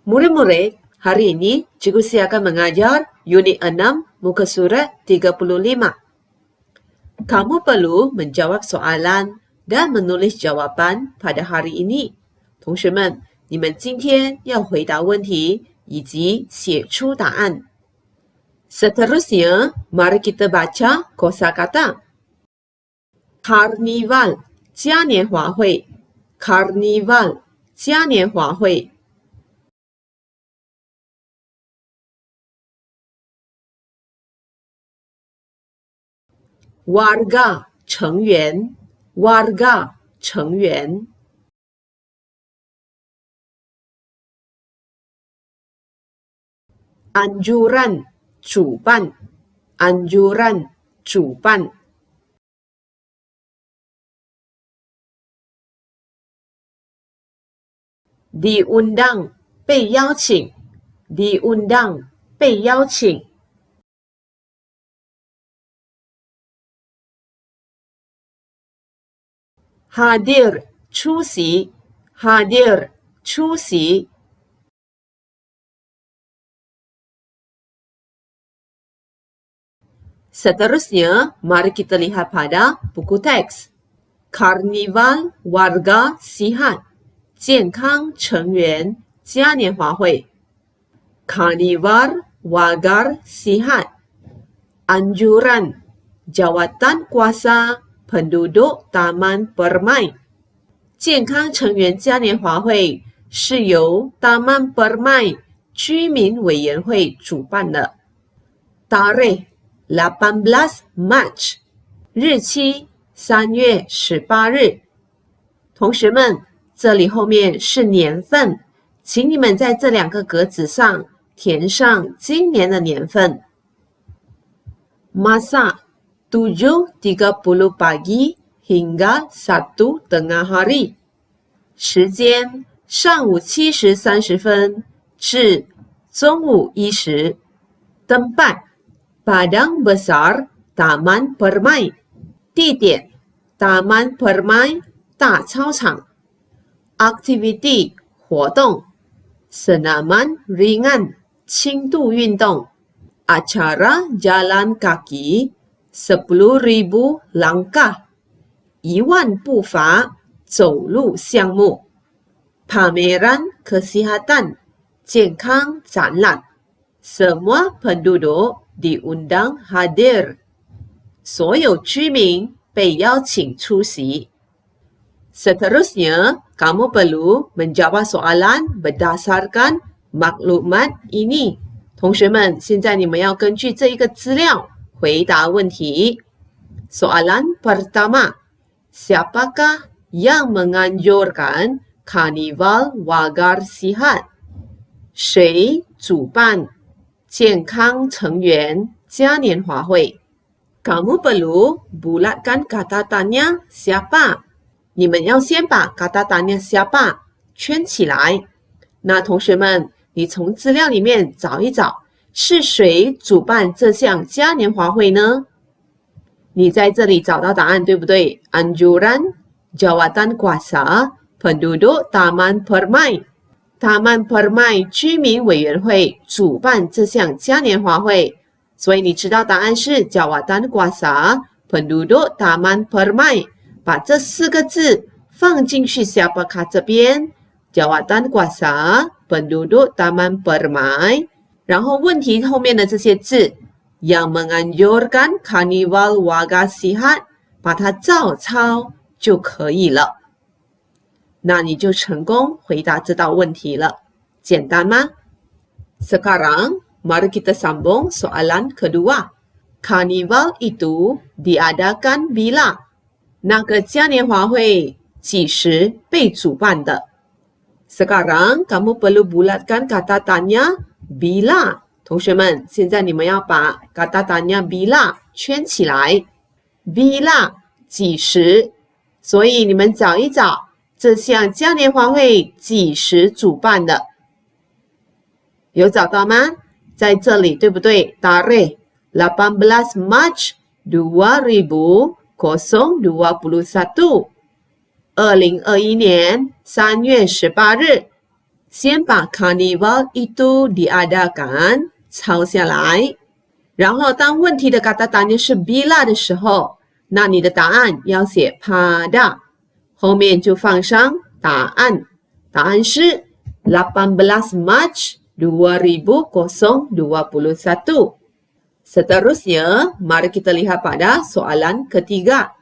Murid-murid, hari ini cikgu saya akan mengajar unit 6 muka surat 35. Kamu perlu menjawab soalan dan menulis jawapan pada hari ini. 同学们，你们今天要回答问题以及写出答案。Seterusnya, mari kita baca kosakata. Karnival, 嘉年华会。Karnival, 嘉年华会。Warga, 成员。Warga, 成员。Anjuran, 主办。Anjuran, 主办。Diundang, 被邀请。Diundang, 被邀请。Hadir, 出席。Hadir, 出席。Seterusnya, mari kita lihat pada buku teks. Karnival Warga Sihat, 健康成员嘉年华会。Karnival Warga Sihat, anjuran jawatan kuasa penduduk Taman Permai. 健康成员嘉年华会是由Taman Permai 居民委员会主办的。Tarikh 18 Mac, 日期3月18日。同学们，这里后面是年份，请你们在这两个格子上填上今年的年份。Masa 7.30 pagi hingga 1 tengah hari. 时间上午7时30分至中午1时。Tempat Padang Besar Taman Permai. 地点 Taman Permai 大操场。Aktiviti 活动。Senaman ringan 轻度运动。Acara jalan kaki 10.000 langkah. 10000步伐走路项目。Pameran kesihatan 健康展览。Semua penduduk diundang hadir. 所有居民被邀请出席。Seterusnya, kamu perlu menjawab soalan berdasarkan maklumat ini. 同学们，现在你们要根据这一个资料回答问题。Soalan pertama, siapakah yang menganjurkan Karnival Warga Sihat? 谁主办健康成员嘉年华会？ Kamu perlu bulatkan kata tanya siapa. 你们要先把 kata tanya siapa 圈起来。那同学们，你从资料里面找一找，是谁主办这项嘉年华会呢？你在这里找到答案，对不对？ Anjuran jawatan kuasa penduduk Taman Permai. Taman Permai 居民委员会主办这项嘉年华会，所以你知道答案是 jawatan kuasa penduduk Taman Permai。把这4个字放进去 siapakah 这边 jawatan kuasa penduduk Taman Permai， 然后问题后面的这些字 yang menganjurkan Karnival Warga Sihat， 把它照抄就可以了。那你就成功回答这道问题了，简单吗？ Sekarang, mari kita sambung soalan kedua. Karnival itu diadakan bila? 那个嘉年华会几时被主办的？ Sekarang, kamu perlu bulatkan kata tanya bila. 同学们，现在你们要把 kata tanya bila 圈起来。Bila 几时？所以你们找一找这项嘉年华会几时主办的？有找到吗？在这里，对不对？ Tarikh 18 Mac 2021 2021年3月18日。先把 Carnival itu diadakan 抄下来，然后当问题的 kata tanya 是 bila 的时候，那你的答案要写 pada， 后面就放上答案。答案是18 Mac 2021. Seterusnya, mari kita lihat pada soalan ketiga.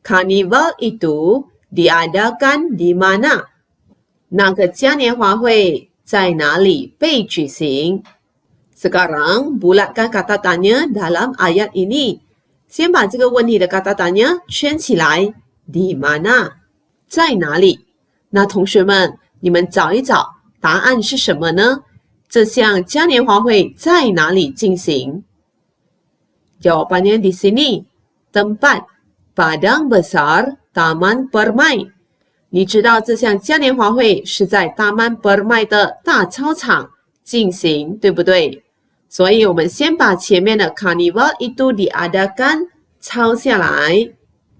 Karnival itu diadakan di mana? 那个嘉年华会在哪里被举行？ Sekarang, bulatkan kata tanya dalam ayat ini. 先把这个问题的 kata tanya 圈起来。di mana？ 在哪里？那同学们，你们找一找，答案是什么呢？这项嘉年华会在哪里进行？ Jawapannya di sini. Tempat Padang Besar Taman Permai. 你知道这项嘉年华会是在 Taman Permai 的大操场进行，对不对？所以我们先把前面的 Carnival itu diadakan 抄下来。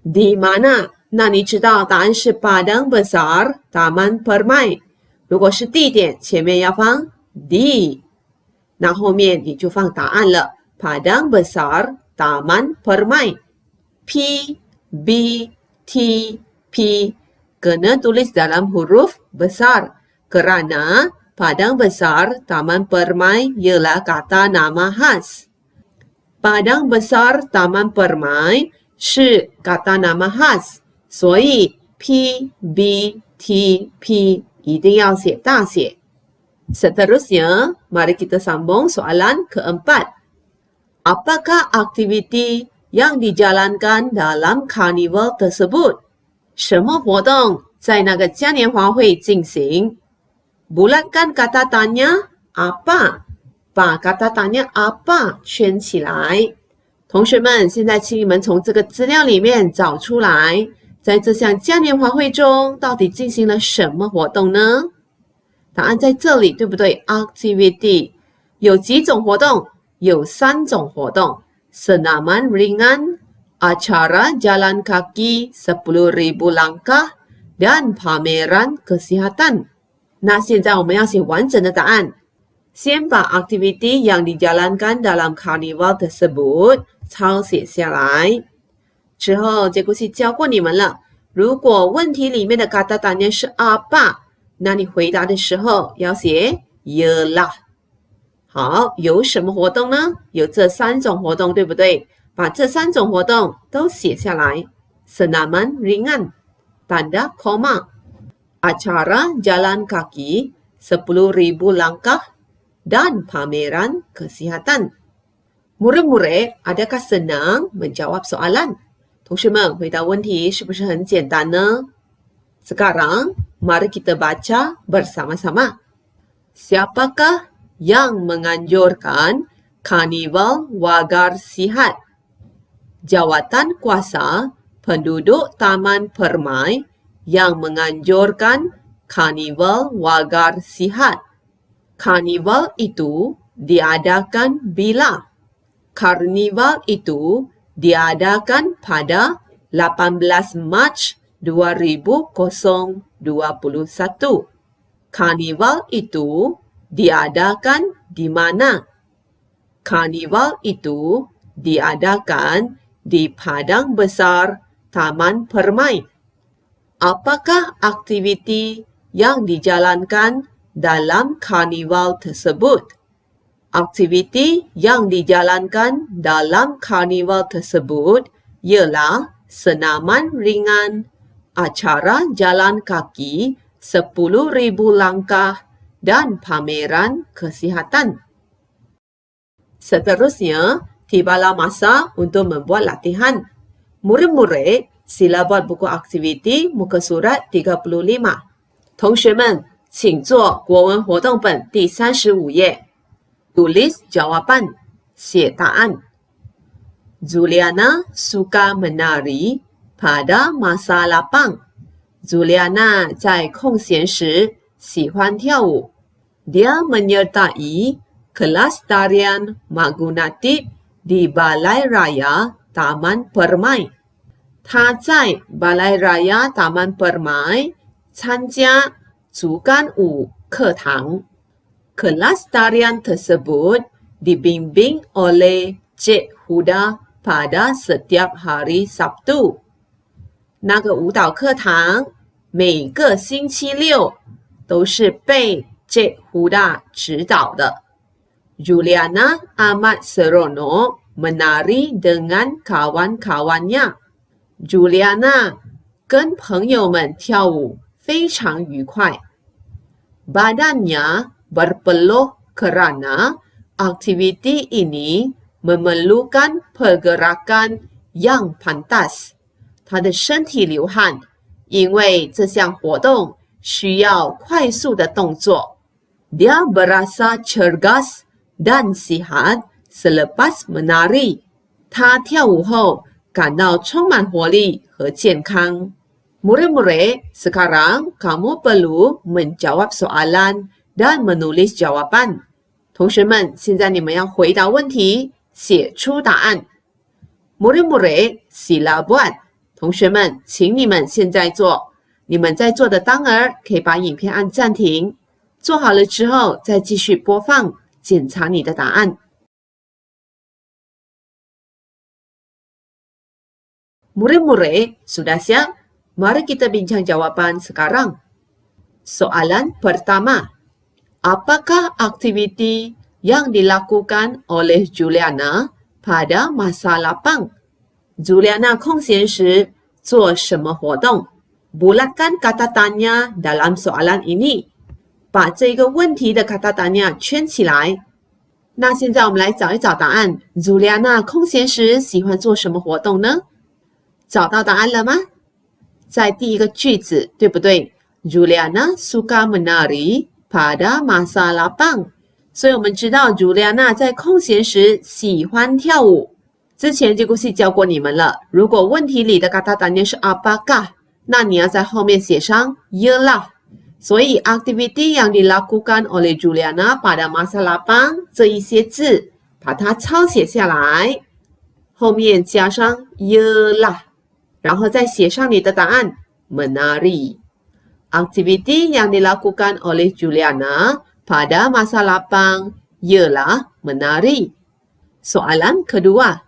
di mana？ 那你知道答案是 Padang Besar Taman Permai。如果是地点，前面要放 di， 那后面你就放答案了。Padang Besar Taman Permai. P, B, T, P kena tulis dalam huruf besar kerana Padang Besar Taman Permai ialah kata nama khas. Padang Besar Taman Permai 是 kata nama khas， 所以 P, B, T, P 一定要写大写。Seterusnya, mari kita sambung soalan keempat. Apakah aktiviti yang dijalankan dalam karnival tersebut? 什么活动在那个嘉年华会进行？ Bulatkan kata tanya apa， 把 kata tanya apa 圈起来。同学们，现在请你们从这个资料里面找出来，在这项嘉年华会中到底进行了什么活动呢？答案在这里，对不对？ Activity 有几种活动？有3种活动。Senaman ringan, acara jalan kaki 10.000 langkah, dan pameran kesihatan. 那现在我们要写完整的答案。先把 aktiviti yang dijalankan dalam karnival tersebut 抄写下来。之后这故事教过你们了。如果问题里面的 kata tanya 是 apa， 那你回答的时候要写 ialah。好，有什么活动呢？有这3种活动，对不对？把这3种活动都写下来。Senaman ringan, tanda koma. Acara jalan kaki 10.000 langkah dan pameran kesihatan. Murid-murid, adakah senang menjawab soalan? 同学们，回答问题是不是很简单呢？ Sekarang, mari kita baca bersama-sama. Siapakah yang menganjurkan karnival Wagar Sihat? Jawatan kuasa penduduk Taman Permai yang menganjurkan karnival Wagar Sihat. Karnival itu diadakan bila? Karnival itu diadakan pada 18 Mac 2021. Karnival itu diadakan di mana? Karnival itu diadakan di Padang Besar Taman Permai. Apakah aktiviti yang dijalankan dalam karnival tersebut? Aktiviti yang dijalankan dalam karnival tersebut ialah senaman ringan, acara jalan kaki 10.000 langkah, dan pameran kesihatan. Seterusnya, tibalah masa untuk membuat latihan. Murid-murid, sila buat buku aktiviti muka surat 35. 同学们，请做国文活动本第35页。Tulis jawapan, 写答案。Zuliana suka menari pada masa lapang. Zuliana 在空闲时喜欢跳舞。Dia menyertai kelas tarian Magunatip di Balai Raya Taman Permai. 他在 Balai Raya Taman Permai 参加竹竿舞课堂。Kelas tarian tersebut dibimbing oleh Cik Huda pada setiap hari Sabtu。那个舞蹈课堂每个星期六都是被 Cik Huda 指导的。Juliana amat seronok menari dengan kawan-kawannya。Juliana 跟朋友们跳舞非常愉快。Badannya berpeluh kerana aktiviti ini memerlukan pergerakan yang pantas。他的身体流汗，因为这项活动需要快速的动作。Dia berasa cergas dan sihat selepas menari。他跳舞后感到充满活力和健康。Murid-murid, sekarang kamu perlu menjawab soalan dan menulis jawaban。同学们，现在你们要回答问题，写出答案。Murid-murid, sila buat。同学们，请你们现在做。你们在做的当儿，可以把影片按暂停，做好了之后再继续播放，检查你的答案。Murid-murid, sudah siap? Mari kita bincang jawaban sekarang. Soalan pertama. Apakah aktiviti yang dilakukan oleh Juliana pada masa lapang? Juliana 空闲时做什么活动？ Bulatkan kata tanya dalam soalan ini。把这个问题的 kata tanya 圈起来。那现在我们来找一找答案。Juliana 空闲时喜欢做什么活动呢？找到答案了吗？在第一个句子，对不对？ Juliana suka menari pada masa lapang。所以我们知道 Juliana 在空闲时喜欢跳舞。之前这故事教过你们了，如果问题里的 kata tanya 是 apakah， 那你要在后面写上 ialah。所以 aktiviti yang dilakukan oleh Juliana pada masa lapang 这一些字，把它抄写下来，后面加上 ialah， 然后再写上你的答案 menari。Aktiviti yang dilakukan oleh Juliana pada masa lapang ialah menari。Soalan kedua,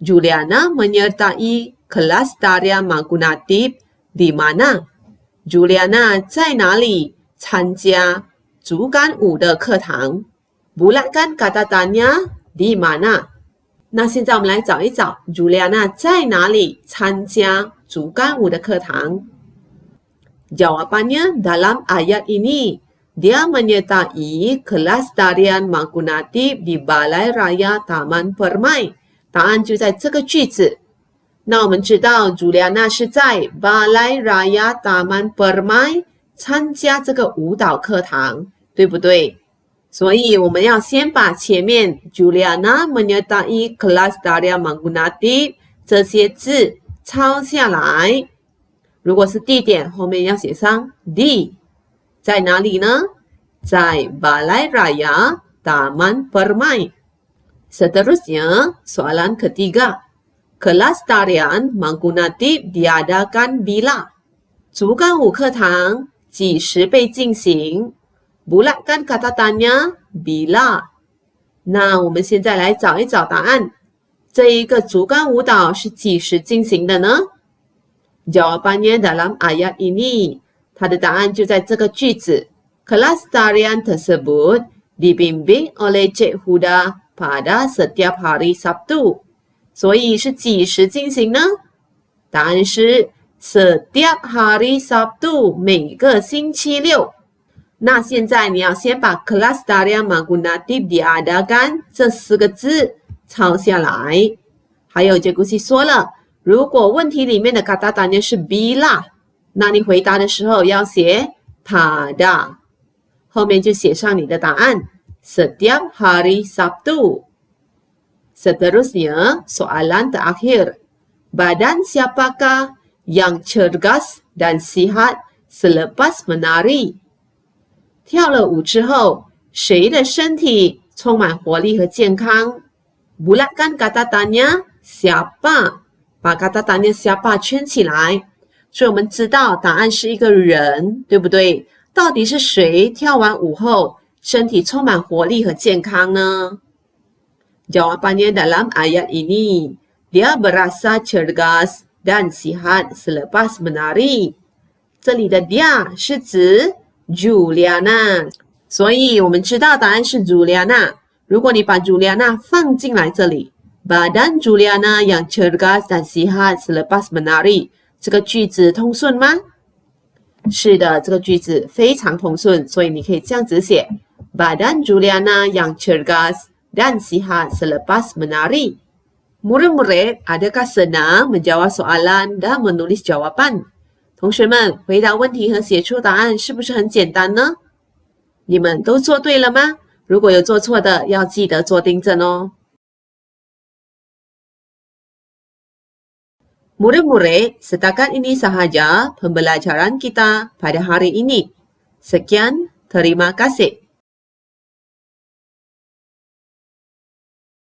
Juliana menyertai kelas tarian Magunatif di mana? Juliana 在哪里参加竹竿舞的课堂？ Bulatkan kata tanya di mana。 那现在我们来找一找 Juliana 在哪里参加竹竿舞的课堂？ Jawabannya dalam ayat ini. Dia menyertai kelas tarian Magunatif di Balai Raya Taman Permai。 答案就在这个句子。那我们知道 Juliana 是在 Balai Raya Taman Permai 参加这个舞蹈课堂，对不对？所以我们要先把前面 Juliana menyertai kelas tarian Magunatif 这些字抄下来。如果是地点，后面要写上 di。 在哪里呢？在 Balai Raya Taman Permai。 Seterusnya, soalan ketiga. Kelas tarian Magunatif diadakan bila? 竹竿舞课堂几时被进行？ Bulatkan kata tanya bila。 那我们现在来找一找答案。这一个竹竿舞蹈是几时进行的呢？ Jawabannya dalam ayat ini。 它的答案就在这个句子。 Kelas tarian tersebut dibimbing oleh Cik Huda pada setiap hari Sabtu。 所以是几时进行呢？答案是 setiap hari Sabtu， 每个星期六。那现在你要先把 kelas tarian Magunatif diadakan 这4个字抄下来。还有这故事说了，如果问题里面的 kata tanya 是 bila， 那你回答的时候要写 pada， 后面就写上你的答案 setiap hari Sabtu。 Seterusnya, soalan terakhir. Badan siapakah yang cergas dan sihat selepas menari? 跳了舞之后，谁的身体充满活力和健康？ Bulatkan kata tanya siapa， 把 kata tanya siapa 圈起来。所以我们知道答案是一个人，对不对？到底是谁跳完舞后身体充满活力和健康呢？ Jawapannya dalam ayat ini. Dia berasa cergas dan sihat selepas menari. 这里的 dia 是指 Juliana， 所以我们知道答案是 Juliana。如果你把 Juliana 放进来这里 ，Badan Juliana yang cergas dan sihat selepas menari， 这个句子通顺吗？是的，这个句子非常通顺，所以你可以这样子写 Badan Juliana yang cergas dan sihat selepas menari. Murid-murid, adakah senang menjawab soalan dan menulis jawapan? 同学们，回答问题和写出答案是不是很简单呢？你们都做对了吗？如果有做错的，要记得做订正哦。Murid-murid, setakat ini sahaja pembelajaran kita pada hari ini. Sekian, terima kasih.